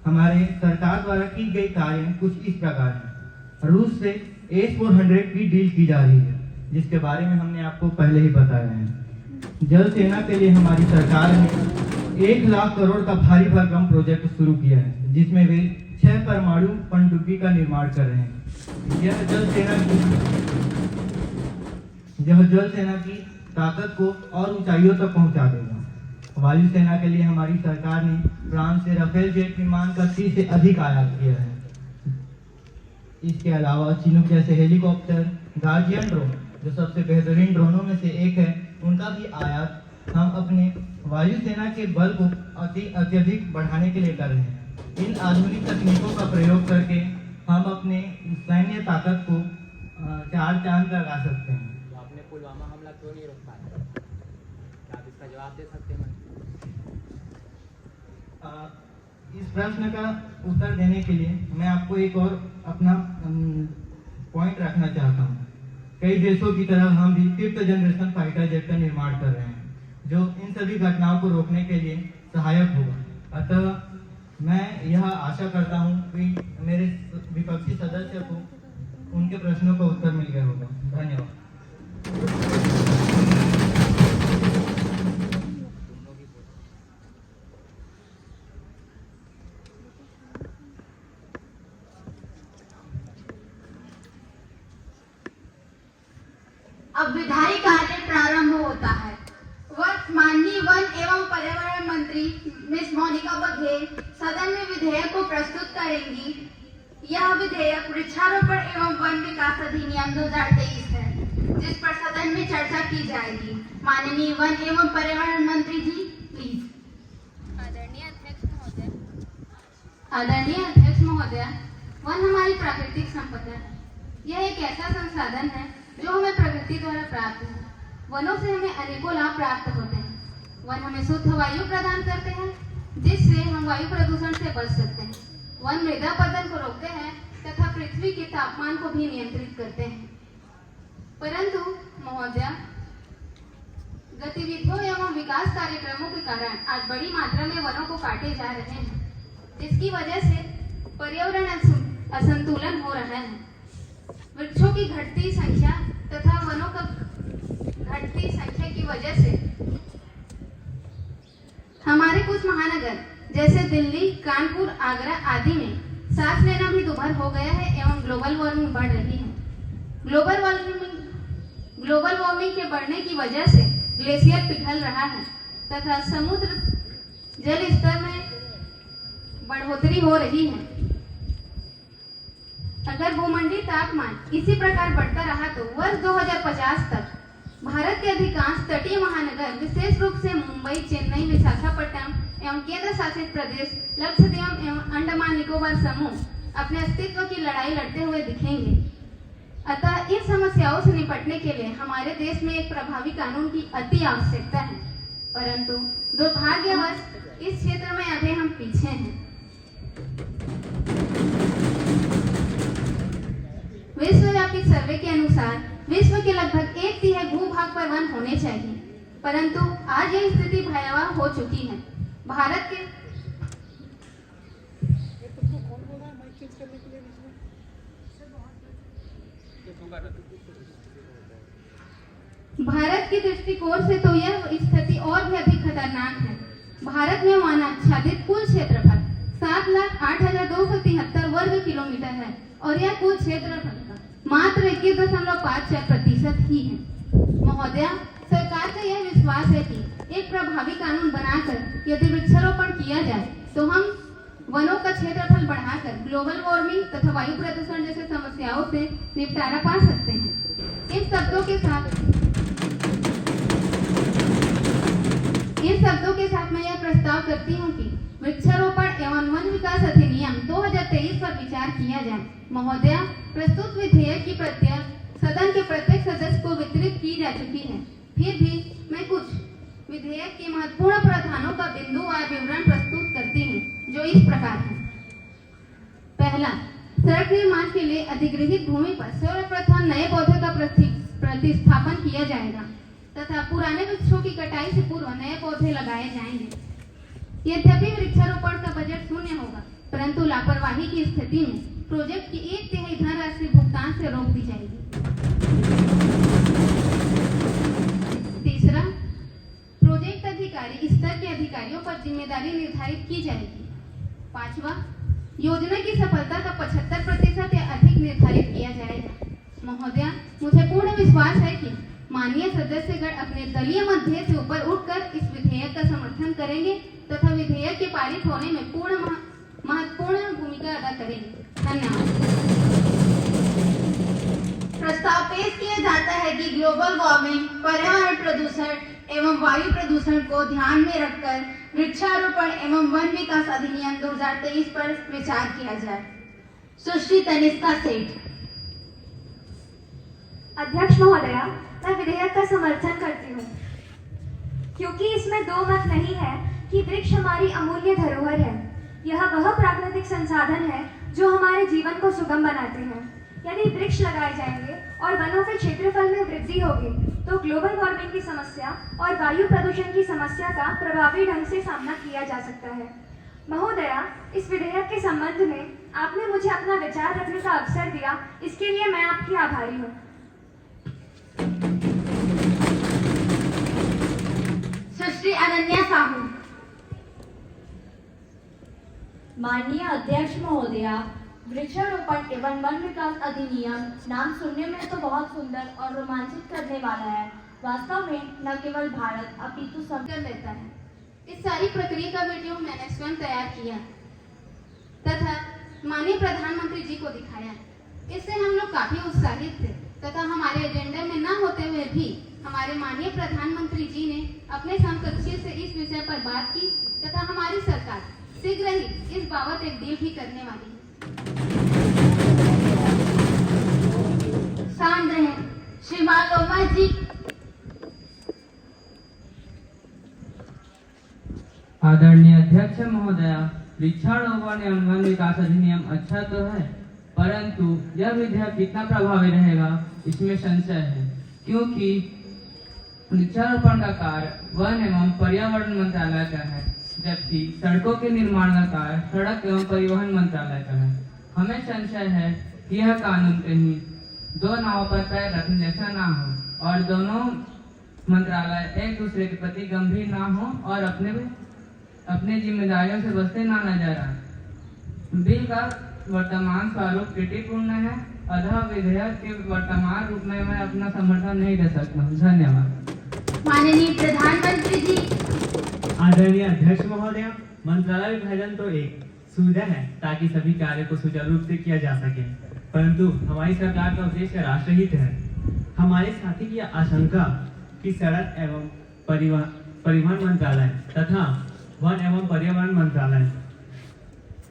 हमारे सरकार द्वारा की गई कार्य कुछ इस प्रकार है। रूस से S-400 की डील की जा रही है, जिसके बारे में हमने आपको पहले ही बताया है। जल सेना के लिए हमारी सरकार ने 1 लाख करोड़ का भारी भरकम प्रोजेक्ट शुरू किया है, जिसमें वे 6 परमाणु पनडुब्बी का निर्माण कर रहे हैं। यह जल सेना की ताकत को और ऊंचाइयों तक पहुंचा देगा। वायुसेना के लिए हमारी सरकार ने फ्रांस से राफेल जेट विमान का 30 से अधिक आयात किया है। इसके अलावा चिनूक जैसे हेलीकॉप्टर, गार्डियन ड्रोन जो सबसे बेहतरीन ड्रोनों में से एक है, उनका भी आयात हम अपने वायुसेना के बल को अत्यधिक बढ़ाने के लिए कर रहे हैं। इन आधुनिक तकनीकों का प्रयोग करके हम अपने सैन्य ताकत को 4 चांद लगा सकते हैं।
तो आपने पुलवामा हमला क्यों नहीं रोक पाया? क्या आप इसका जवाब दे सकते हैं?
इस प्रश्न का उत्तर देने के लिए मैं आपको एक और अपना पॉइंट रखना चाहता हूँ। कई देशों की तरह हम भी 5th जनरेशन फाइटर जेट का निर्माण कर रहे हैं, जो इन सभी घटनाओं को रोकने के लिए सहायक होगा। अतः मैं यह आशा करता हूँ कि मेरे विपक्षी सदस्य को उनके प्रश्नों का उत्तर मिल गया होगा। धन्यवाद।
अब विधायी कार्य प्रारंभ होता है। माननीय वन एवं पर्यावरण मंत्री मिस मोनिका बघेल सदन में विधेयक को प्रस्तुत करेंगी। यह विधेयक वृक्षारोपण एवं वन विकास अधिनियम 2023 है, जिस पर सदन में चर्चा की जाएगी। माननीय वन एवं पर्यावरण मंत्री जी प्लीज।
आदरणीय
अध्यक्ष महोदय, वन हमारी प्राकृतिक संपदा है। यह एक ऐसा संसाधन है जो हमें प्रकृति द्वारा प्राप्त है। वनों से हमें अनेकों लाभ प्राप्त होते हैं। वन हमें शुद्ध वायु प्रदान करते हैं, जिससे हम वायु प्रदूषण से बच सकते हैं। वन मृदा पतन को रोकते हैं तथा पृथ्वी के तापमान को भी नियंत्रित करते हैं। परंतु महोदय, गतिविधियों एवं विकास कार्यक्रमों के कारण आज बड़ी मात्रा में वनों को काटे जा रहे हैं, जिसकी वजह से पर्यावरण असंतुलन हो रहा है। वृक्षों की घटती संख्या तथा वनों का घटती संख्या की वजह से हमारे कुछ महानगर जैसे दिल्ली, कानपुर, आगरा आदि में सांस लेना भी दुभर हो गया है एवं ग्लोबल वार्मिंग बढ़ रही है। ग्लोबल वार्मिंग के बढ़ने की वजह से ग्लेशियर पिघल रहा है तथा समुद्र जल स्तर में बढ़ोतरी हो रही है। अगर भूमंडलीय तापमान इसी प्रकार बढ़ता रहा तो वर्ष 2050 तक भारत के अधिकांश तटीय महानगर, विशेष रूप से मुंबई, चेन्नई, विशाखापट्टनम एवं केंद्र शासित प्रदेश लक्षद्वीप एवं अंडमान निकोबार समूह अपने अस्तित्व की लड़ाई लड़ते हुए दिखेंगे। अतः इन समस्याओं से निपटने के लिए हमारे देश में एक प्रभावी कानून की अति आवश्यकता है, परंतु दुर्भाग्यवश इस क्षेत्र में अभी हम पीछे हैं। विश्वव्यापी सर्वे के अनुसार विश्व के लगभग 1/3 भूभाग पर वन होने चाहिए, परंतु आज यह स्थिति भयावह हो चुकी है। भारत के दृष्टिकोण से तो यह स्थिति और भी अधिक खतरनाक है। भारत में वनाच्छादित कुल क्षेत्रफल 7,08,273 वर्ग किलोमीटर है और यह कुल क्षेत्रफल का मात्र 21.56% ही है। महोदया, सरकार का यह विश्वास है कि एक प्रभावी कानून बनाकर यदि वृक्षारोपण किया जाए तो हम वनों का क्षेत्रफल बढ़ाकर ग्लोबल वार्मिंग तथा वायु प्रदूषण जैसे समस्याओं से निपटारा पा सकते हैं। इन शब्दों के साथ मैं यह प्रस्ताव करती हूँ कि वृक्षारोपण एवं वन विकास अधिनियम 2023 पर विचार किया जाए। महोदया, प्रस्तुत विधेयक की प्रतियां सदन के प्रत्येक सदस्य को वितरित की जा चुकी है। फिर भी मैं कुछ विधेयक के महत्वपूर्ण प्रावधानों का बिंदुवार विवरण प्रस्तुत करती हूँ, जो इस प्रकार है। पहला, सड़क निर्माण के लिए अधिग्रहित भूमि पर सर्वप्रथम नए पौधे का प्रतिस्थापन किया जाएगा तथा पुराने वृक्षों की कटाई से पूर्व नए पौधे लगाए जाएंगे। यद्यपि वृक्षारोपण का बजट शून्य होगा, परंतु लापरवाही की स्थिति में प्रोजेक्ट की 1/3 धनराशि भुगतान से रोक दी जाएगी। तीसरा, प्रोजेक्ट अधिकारी स्तर के अधिकारियों पर जिम्मेदारी निर्धारित की जाएगी। पांचवा, योजना की सफलता का 75% या अधिक निर्धारित किया जाएगा। महोदया, मुझे पूर्ण विश्वास है कि माननीय सदस्यगण अपने दलीय मतभेद से ऊपर उठकर इस विधेयक का समर्थन करेंगे तथा विधेयक के पारित होने में महत्वपूर्ण भूमिका अदा करेंगे। धन्यवाद। प्रस्ताव पेश किया जाता है कि ग्लोबल वार्मिंग, पर्यावरण प्रदूषण एवं वायु प्रदूषण को ध्यान में रखकर वृक्षारोपण एवं वन विकास अधिनियम 2023 पर विचार किया जाए। सुश्री तनिष्का सेठ।
अध्यक्ष महोदया, मैं विधेयक का समर्थन करती हूँ क्योंकि इसमें दो मत नहीं है कि वृक्ष हमारी अमूल्य धरोहर है। यह वह प्राकृतिक संसाधन है जो हमारे जीवन को सुगम बनाते हैं। यदि वृक्ष लगाए जाएंगे और वनों के क्षेत्रफल में वृद्धि होगी तो ग्लोबल वार्मिंग की समस्या और वायु प्रदूषण की समस्या का प्रभावी ढंग से सामना किया जा सकता है। महोदया, इस विधेयक के संबंध में आपने मुझे अपना विचार रखने का अवसर दिया, इसके लिए मैं आपकी आभारी हूँ।
सुश्री अनन्या साहू।
माननीय अध्यक्ष महोदया, वृक्षारोपण एवं वन विकास अधिनियम नाम सुनने में तो बहुत सुंदर और रोमांचित करने वाला है। वास्तव में न केवल भारत अपितु सब
कर लेता है। इस सारी प्रक्रिया का वीडियो मैंने स्वयं तैयार किया तथा माननीय प्रधानमंत्री जी को दिखाया। इससे हम लोग काफी उत्साहित थे तथा हमारे एजेंडा में न होते हुए भी हमारे माननीय प्रधानमंत्री जी ने अपने समकक्षी से इस विषय पर बात की तथा हमारी सरकार शीघ्र ही इस बाबत एक डील भी करने वाली है। शांत रहें। श्रीमान लोमा जी।
आदरणीय अध्यक्ष महोदया, वृक्षारोपण एवं वन विकास अधिनियम अच्छा तो है, परंतु यह विधेयक कितना प्रभावी रहेगा इसमें संशय है, क्योंकि वृक्षारोपण का कार्य वन एवं पर्यावरण मंत्रालय का है, जबकि सड़कों के निर्माण का कार्य सड़क एवं परिवहन मंत्रालय का है। हमें संशय है कि यह कानून कहीं दो नावों पर पैर रखने जैसा ना हो और दोनों मंत्रालय एक दूसरे के प्रति गंभीर ना हो और अपने जिम्मेदारियों से बचते ना नजर आए। बिल का वर्तमान स्वरूप त्रुटिपूर्ण है, अतः विधेयक के वर्तमान रूप में मैं अपना समर्थन नहीं दे सकता हूँ। धन्यवाद।
माननीय प्रधानमंत्री जी।
आदरणीय अध्यक्ष महोदया, मंत्रालय विभाजन तो एक सुविधा है ताकि सभी कार्य को सुचारू रूप से किया जा सके, परंतु हमारी सरकार का उद्देश्य राष्ट्रहित है। हमारे साथी की आशंका कि सड़क एवं परिवहन मंत्रालय तथा वन एवं पर्यावरण मंत्रालय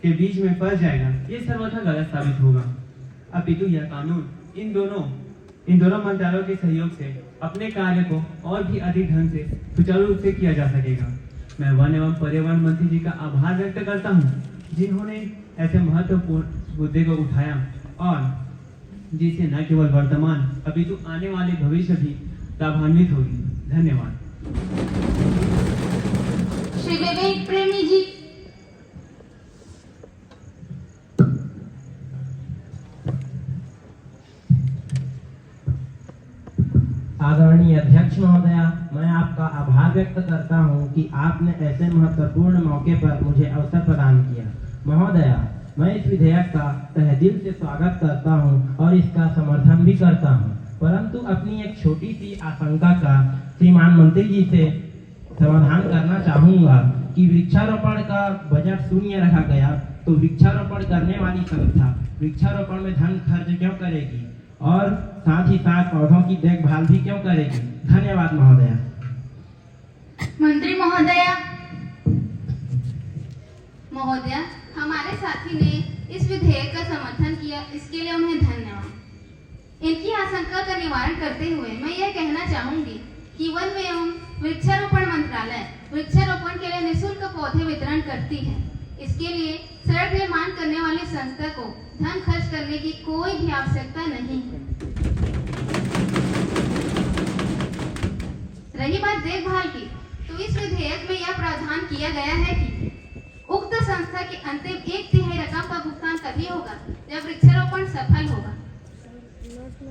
के बीच में फंस जाएगा, ये सर्वथा गलत साबित होगा। अपितु यह कानून इन दोनों मंत्रालयों के सहयोग से अपने कार्य को और भी अधिक ढंग से सुचारू रूप से किया जा सकेगा। मैं वन एवं पर्यावरण मंत्री जी का आभार व्यक्त करता हूँ, जिन्होंने ऐसे महत्वपूर्ण मुद्दे को उठाया और जिससे न केवल वर्तमान अपितु आने वाले भविष्य भी लाभान्वित होगी। धन्यवाद।
श्री विवेक प्रेमी जी।
आदरणीय अध्यक्ष महोदया, मैं आपका आभार व्यक्त करता हूं कि आपने ऐसे महत्वपूर्ण मौके पर मुझे अवसर प्रदान किया। महोदया, मैं इस विधेयक का तहे दिल से स्वागत करता हूं और इसका समर्थन भी करता हूं, परंतु अपनी एक छोटी सी आशंका का श्रीमान मंत्री जी से समाधान करना चाहूंगा कि वृक्षारोपण का बजट शून्य रखा गया, तो वृक्षारोपण करने वाली संस्था वृक्षारोपण में धन खर्च क्यों करेगी और साथ ही साथ पौधों की देखभाल भी क्यों करेगी? धन्यवाद महोदया।
मंत्री महोदया, हमारे साथी ने इस विधेयक का समर्थन किया, इसके लिए उन्हें धन्यवाद। इनकी आशंका का निवारण करते हुए मैं यह कहना चाहूंगी कि वन एवं वृक्षारोपण मंत्रालय वृक्षारोपण के लिए निःशुल्क पौधे वितरण करती है। इसके लिए सड़क निर्माण करने वाली संस्था को धन खर्च करने की कोई भी आवश्यकता नहीं है। रही बात देखभाल की, तो इस विधेयक में यह प्रावधान किया गया है कि उक्त संस्था की अंतिम 1/3 रकम का भुगतान तभी होगा जब वृक्षारोपण सफल होगा।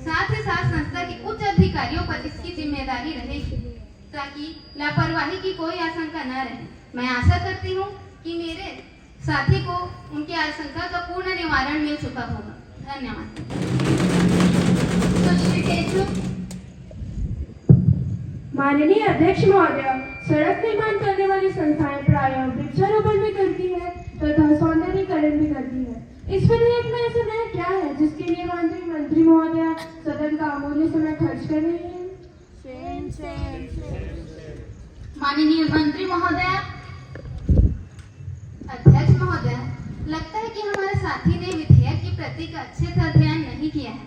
साथ ही साथ संस्था के उच्च अधिकारियों पर इसकी जिम्मेदारी रहेगी ताकि लापरवाही की कोई आशंका न रहे। मैं आशा करती हूँ कि मेरे साथी को उनकी आशंका का पूर्ण निवारण मिल चुका होगा। धन्यवाद।
माननीय अध्यक्ष महोदय, सड़क निर्माण करने वाली संस्थाएं प्रायः वृक्षारोपण भी करती है तथा सौंदर्यीकरण भी करती है। इस विधेयक में ऐसा नया क्या है जिसके लिए मंत्री महोदय सदन का अमूल्य समय खर्च कर रही है?
माननीय मंत्री महोदय, अध्यक्ष महोदय, लगता है कि हमारे साथी ने विधेयक की प्रति का अच्छे से अध्ययन नहीं किया है।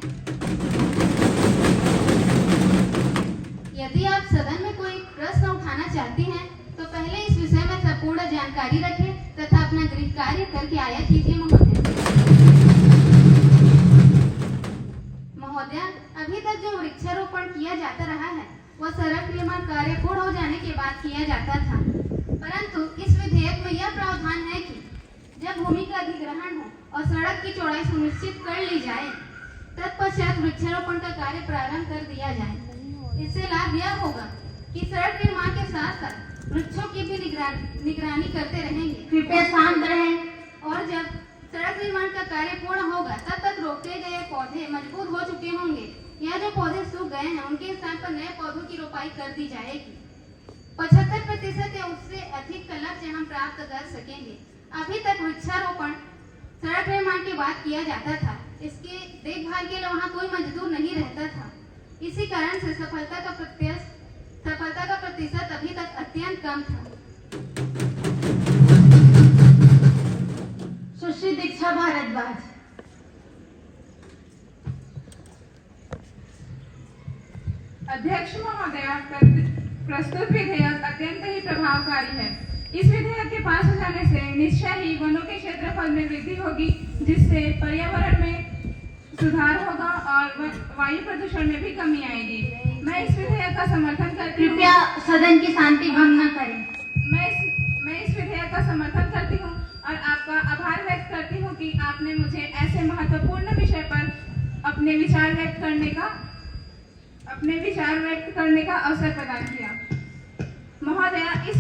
यदि आप सदन में कोई प्रश्न उठाना चाहती हैं, तो पहले इस विषय में संपूर्ण जानकारी रखें तथा अपना गृह कार्य करके आया कीजिए महोदय। महोदय, अभी तक जो वृक्षारोपण किया जाता रहा है वह सड़क निर्माण कार्य पूर्ण हो जाने के बाद किया जाता था, परंतु इस विधेयक में यह प्रावधान है कि जब भूमि का अधिग्रहण हो और सड़क की चौड़ाई सुनिश्चित कर ली जाए, तत्पश्चात वृक्षारोपण का कार्य प्रारंभ कर दिया जाए। इससे लाभ यह होगा कि सड़क निर्माण के साथ साथ वृक्षों की भी निगरानी करते रहेंगे। कृपया शांत रहें। और जब सड़क निर्माण का कार्य पूर्ण होगा, तब तक रोके गए पौधे मजबूत हो चुके होंगे या जो पौधे सूख गए हैं उनके स्थान पर नए पौधों की रोपाई कर दी जाएगी। 75% या उससे अधिक का लक्ष्य हम प्राप्त कर सकेंगे। अभी तक वृक्षारोपण सड़क निर्माण के बाद किया जाता था, इसके देखभाल के लिए वहाँ कोई मजदूर नहीं रहता था। इसी कारण से सफलता का प्रतिशत अभी तक अत्यंत कम था। सुश्री दीक्षा भारद्वाज।
अध्यक्ष महोदय, प्रस्तुत विधेयक अत्यंत ही प्रभावकारी है। इस विधेयक के पास हो जाने से निश्चय ही वनों के क्षेत्रफल में वृद्धि होगी, जिससे पर्यावरण में सुधार होगा और वायु प्रदूषण में भी कमी आएगी। मैं इस विधेयक का समर्थन करती हूँ।
कृपया सदन की शांति भंग न करें।
मैं इस विधेयक का समर्थन करती हूँ और आपका आभार व्यक्त करती हूँ कि आपने मुझे ऐसे महत्वपूर्ण विषय पर अपने विचार व्यक्त करने का अवसर प्रदान किया। महोदय, इस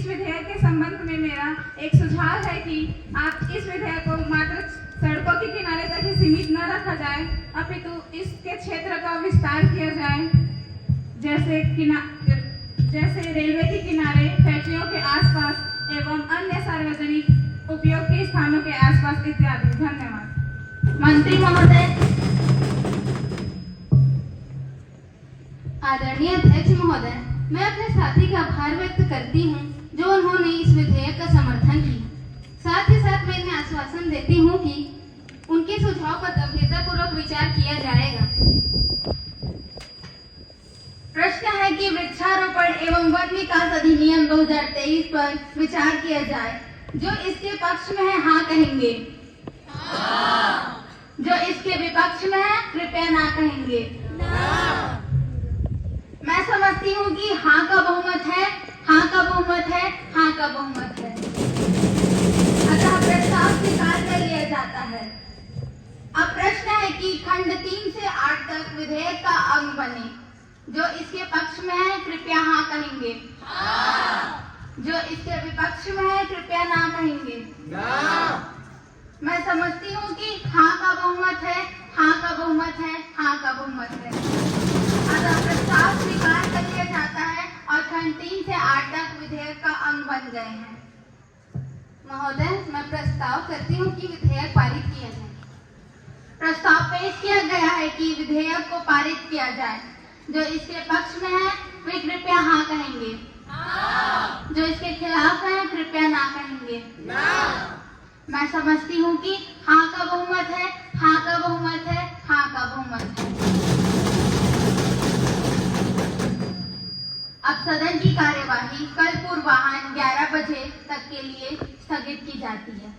विधेयक के संबंध में मेरा एक सुझाव है कि आप इस विधेयक को मात्र सड़कों के किनारे तक ही सीमित न रखा जाए, अपितु इसके क्षेत्र का विस्तार किया जाए, जैसे रेलवे के किनारे, फैक्ट्रियों के आसपास एवं अन्य सार्वजनिक उपयोग के स्थानों के आसपास इत्यादि। धन्यवाद।
मंत्री महोदय। आदरणीय अध्यक्ष महोदय, मैं अपने साथी का आभार व्यक्त करती हूँ जो उन्होंने इस विधेयक का समर्थन किया। साथ ही साथ मैं इन्हें आश्वासन देती हूँ कि उनके सुझाव पर गंभीरतापूर्वक विचार किया जाएगा। प्रश्न है कि वृक्षारोपण एवं वन विकास अधिनियम 2023 पर विचार किया जाए। जो इसके पक्ष में है हाँ कहेंगे। जो इसके विपक्ष में है कृपया ना कहेंगे। मैं समझती हूँ कि हाँ का बहुमत है, हाँ का बहुमत है, हाँ का बहुमत है। अतः प्रस्ताव स्वीकार कर लिया जाता है। अब प्रश्न है कि खंड 3 से 8 तक विधेयक का अंग बने। जो इसके पक्ष में है कृपया हाँ कहेंगे। जो इसके विपक्ष में है कृपया ना कहेंगे। मैं समझती हूँ कि हाँ का बहुमत है, हाँ का बहुमत है, हाँ का बहुमत है। अतः प्रस्ताव स्वीकार कर लिया जाता है और खंड 3 से 8 तक विधेयक का अंग बन गए हैं। महोदय, मैं प्रस्ताव करती हूँ कि विधेयक पारित किया जाए। प्रस्ताव पेश किया गया है कि विधेयक को पारित किया जाए। जो इसके पक्ष में है वे कृपया हाँ कहेंगे। जो इसके खिलाफ है कृपया ना कहेंगे। मैं समझती हूँ कि हाँ का बहुमत है, हाँ का बहुमत है, हाँ का बहुमत है। अब सदन की कार्यवाही कल पूर्वाह्न 11 बजे तक के लिए स्थगित की जाती है।